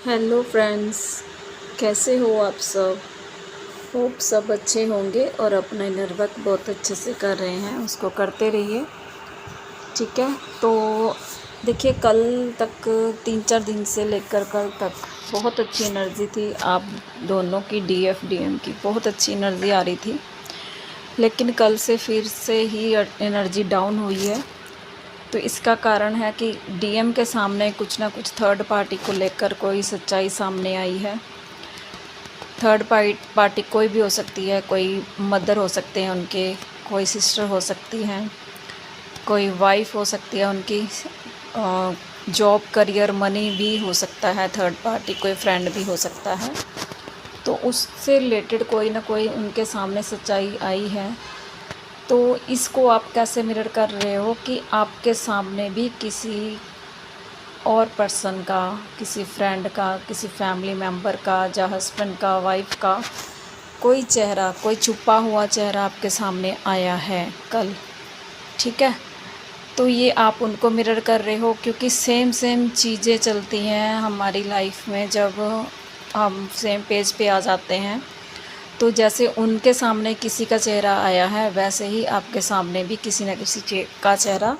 Hello friends, कैसे हो आप सब। होप सब अच्छे होंगे और अपना इनर वर्क बहुत अच्छे से कर रहे हैं, उसको करते रहिए। ठीक है, तो देखिए कल तक 3-4 दिन से लेकर कल तक बहुत अच्छी एनर्जी थी आप दोनों की, डीएफ डीएम की बहुत अच्छी एनर्जी आ रही थी। लेकिन कल से फिर से ही एनर्जी डाउन हुई है। तो इसका कारण है कि डीएम के सामने कुछ ना कुछ थर्ड पार्टी को लेकर कोई सच्चाई सामने आई है। थर्ड पार्टी कोई भी हो सकती है, कोई मदर हो सकते हैं उनके, कोई सिस्टर हो सकती हैं, कोई वाइफ हो सकती है उनकी, जॉब करियर मनी भी हो सकता है, थर्ड पार्टी कोई फ्रेंड भी हो सकता है। तो उससे रिलेटेड कोई ना कोई उनके सामने सच्चाई आई है। तो इसको आप कैसे मिरर कर रहे हो कि आपके सामने भी किसी और पर्सन का, किसी फ्रेंड का, किसी फैमिली मेम्बर का, या हस्बैंड का, वाइफ का कोई चेहरा, कोई छुपा हुआ चेहरा आपके सामने आया है कल। ठीक है, तो ये आप उनको मिरर कर रहे हो, क्योंकि सेम सेम चीज़ें चलती हैं हमारी लाइफ में। जब हम सेम पेज पे आ जाते हैं तो जैसे उनके सामने किसी का चेहरा आया है, वैसे ही आपके सामने भी किसी न किसी का चेहरा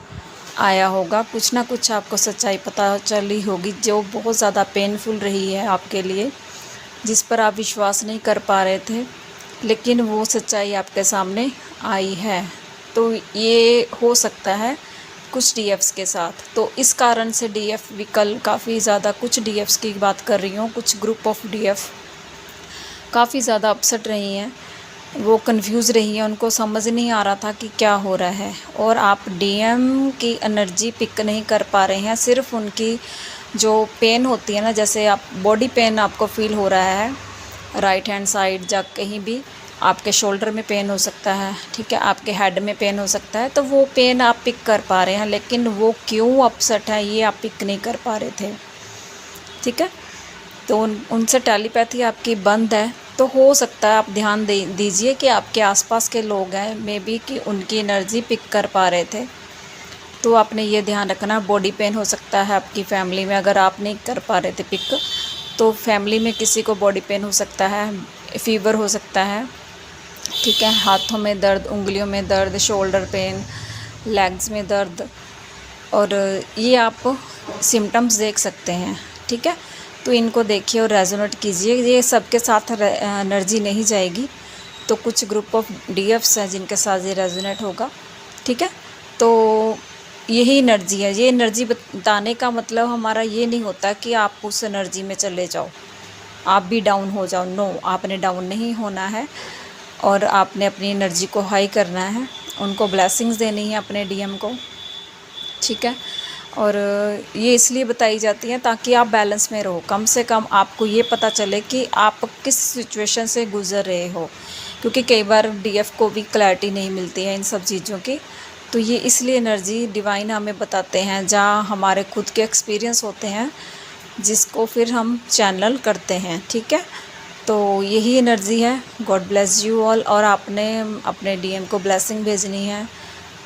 आया होगा। कुछ ना कुछ आपको सच्चाई पता चली होगी जो बहुत ज़्यादा पेनफुल रही है आपके लिए, जिस पर आप विश्वास नहीं कर पा रहे थे, लेकिन वो सच्चाई आपके सामने आई है। तो ये हो सकता है कुछ डीएफ्स के साथ। तो इस कारण से डीएफ भी कल काफ़ी ज़्यादा, कुछ डीएफ्स की बात कर रही हूँ, कुछ ग्रुप ऑफ डीएफ काफ़ी ज़्यादा अपसेट रही हैं, वो कंफ्यूज रही हैं, उनको समझ नहीं आ रहा था कि क्या हो रहा है। और आप डीएम की एनर्जी पिक नहीं कर पा रहे हैं, सिर्फ उनकी जो पेन होती है ना, जैसे आप बॉडी पेन आपको फील हो रहा है राइट हैंड साइड, या कहीं भी आपके शोल्डर में पेन हो सकता है, ठीक है, आपके हेड में पेन हो सकता है, तो वो पेन आप पिक कर पा रहे हैं, लेकिन वो क्यों अपसेट है ये आप पिक नहीं कर पा रहे थे। ठीक है, तो उनसे टेलीपैथी आपकी बंद है। तो हो सकता है आप ध्यान दीजिए कि आपके आसपास के लोग हैं मे बी कि उनकी एनर्जी पिक कर पा रहे थे। तो आपने ये ध्यान रखना, बॉडी पेन हो सकता है आपकी फैमिली में, अगर आप नहीं कर पा रहे थे पिक, तो फैमिली में किसी को बॉडी पेन हो सकता है, फीवर हो सकता है। ठीक है, हाथों में दर्द, उंगलियों में दर्द, शोल्डर पेन, लेग्स में दर्द, और ये आप सिम्टम्स देख सकते हैं। ठीक है, तो इनको देखिए और रेजोनेट कीजिए। ये सबके साथ एनर्जी नहीं जाएगी, तो कुछ ग्रुप ऑफ डीएफ्स हैं जिनके साथ ये रेजोनेट होगा। ठीक है, तो यही एनर्जी है। ये एनर्जी बताने का मतलब हमारा ये नहीं होता कि आप उस एनर्जी में चले जाओ, आप भी डाउन हो जाओ। नो, आपने डाउन नहीं होना है और आपने अपनी एनर्जी को हाई करना है, उनको ब्लेसिंग्स देनी है अपने डीएम को। ठीक है, और ये इसलिए बताई जाती हैं ताकि आप बैलेंस में रहो, कम से कम आपको ये पता चले कि आप किस सिचुएशन से गुज़र रहे हो, क्योंकि कई बार डीएफ को भी क्लैरिटी नहीं मिलती है इन सब चीज़ों की। तो ये इसलिए एनर्जी डिवाइन हमें बताते हैं, जहाँ हमारे खुद के एक्सपीरियंस होते हैं, जिसको फिर हम चैनल करते हैं। ठीक है, तो यही एनर्जी है। God bless you all. और आपने अपने डीएम को ब्लेसिंग भेजनी है,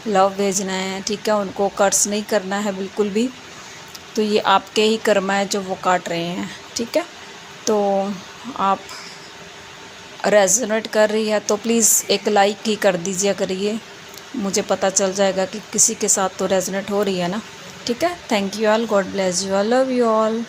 लव भेजना है। ठीक है, उनको कर्ज नहीं करना है बिल्कुल भी। तो ये आपके ही कर्म है जो वो काट रहे हैं। ठीक है, तो आप रेजोनेट कर रही है तो प्लीज़ एक लाइक ही कर दीजिए करिए, मुझे पता चल जाएगा कि किसी के साथ तो रेजोनेट हो रही है ना। ठीक है, thank you all, God bless you all, love you all.